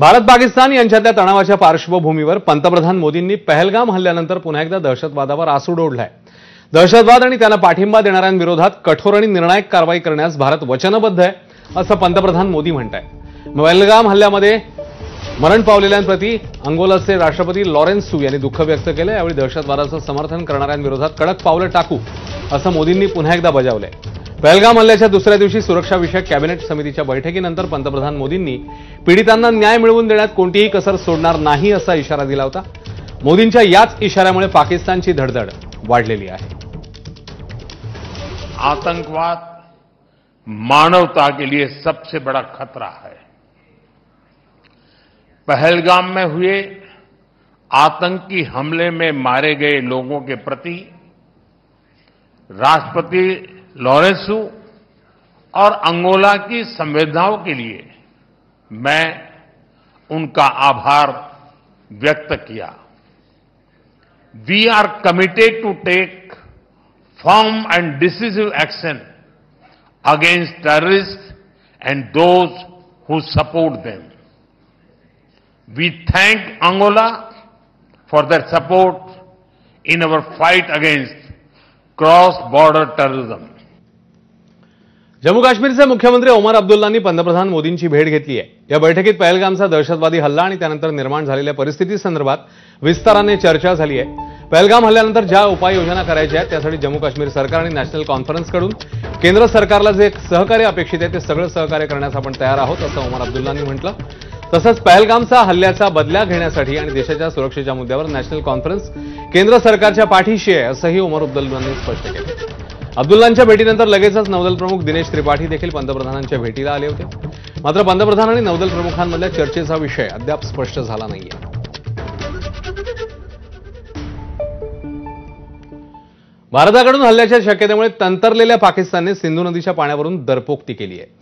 भारत पाकिस्तान यांच्यातल्या तणावाच्या पार्श्वभूमीवर पंतप्रधान मोदींनी पहलगाम हल्ल्यानंतर पुन्हा एकदा दहशतवादावर आसूड ओढलाय। दहशतवाद आणि त्यांना पाठिंबा देणाऱ्यांविरोधात कठोर आणि निर्णायक कारवाई करण्यास भारत वचनबद्ध आहे, असं पंतप्रधान मोदी म्हणतायत। पहलगाम हल्ल्यामध्ये मरण पावलेल्यांप्रती अंगोलाचे राष्ट्रपती लॉरेन्सू यांनी दुःख व्यक्त केलं। यावेळी दहशतवादाचं समर्थन करणाऱ्यांविरोधात कडक पावलं टाकू, असं मोदींनी पुन्हा एकदा बजावलंय। पहलगाम हल्ल्याच्या दुसऱ्या दिवशी सुरक्षा विषयक कॅबिनेट समितीच्या बैठकीनंतर पंतप्रधान मोदींनी पीडितांना न्याय मिळवून देण्यात कोणतीही कसर सोडणार नाही असा इशारा दिला होता। मोदींच्या याच इशाऱ्यामुळे पाकिस्तानची धडधड वाढलेली आहे। आतंकवाद मानवता के लिए सबसे बड़ा खतरा है। पहलगाम में हुए आतंकी हमले में मारे गए लोगों के प्रति राष्ट्रपति लॉरेंसू और अंगोला की संवेदनाओं के लिए मैं उनका आभार व्यक्त किया। We are committed to take firm and decisive action against terrorist and those who support them. We thank Angola for their support in our fight against cross-border terrorism. Jammu काश्मीरचे मुख्यमंत्री ओमर अब्दुल्लांनी पंतप्रधान मोदींची भेट घेतली आहे। या बैठकीत पहलगामचा दहशतवादी हल्ला आणि त्यानंतर निर्माण झालेल्या परिस्थितीसंदर्भात विस्ताराने चर्चा झाली आहे। पहलगाम हल्ल्यानंतर ज्या उपाययोजना करायच्या आहेत त्यासाठी जम्मू काश्मीर सरकार आणि नॅशनल कॉन्फरन्सकडून केंद्र सरकारला जे सहकार्य अपेक्षित आहे ते सगळं सहकार्य करण्यास आपण तयार आहोत, असं ओमर अब्दुल्लांनी म्हटलं। तसंच पहलगामचा हल्ल्याचा बदला घेण्यासाठी आणि देशाच्या सुरक्षेच्या मुद्द्यावर नॅशनल कॉन्फरन्स केंद्र सरकारच्या पाठीशी आहे, असंही ओमर अब्दुल्लांनी स्पष्ट केलं। अब्दुल्लांच्या भेटीनंतर लगेचच नौदल प्रमुख दिनेश त्रिपाठी देखील पंतप्रधानांच्या भेटीला आले होते। मात्र पंतप्रधान आणि नौदल प्रमुखांमधल्या चर्चेचा विषय अद्याप स्पष्ट झाला नाहीये। भारताकडून हल्ल्याच्या शक्यतेमुळे तंतरलेल्या पाकिस्तानने सिंधू नदीच्या पाण्यावरून दरपोक्ती केली आहे।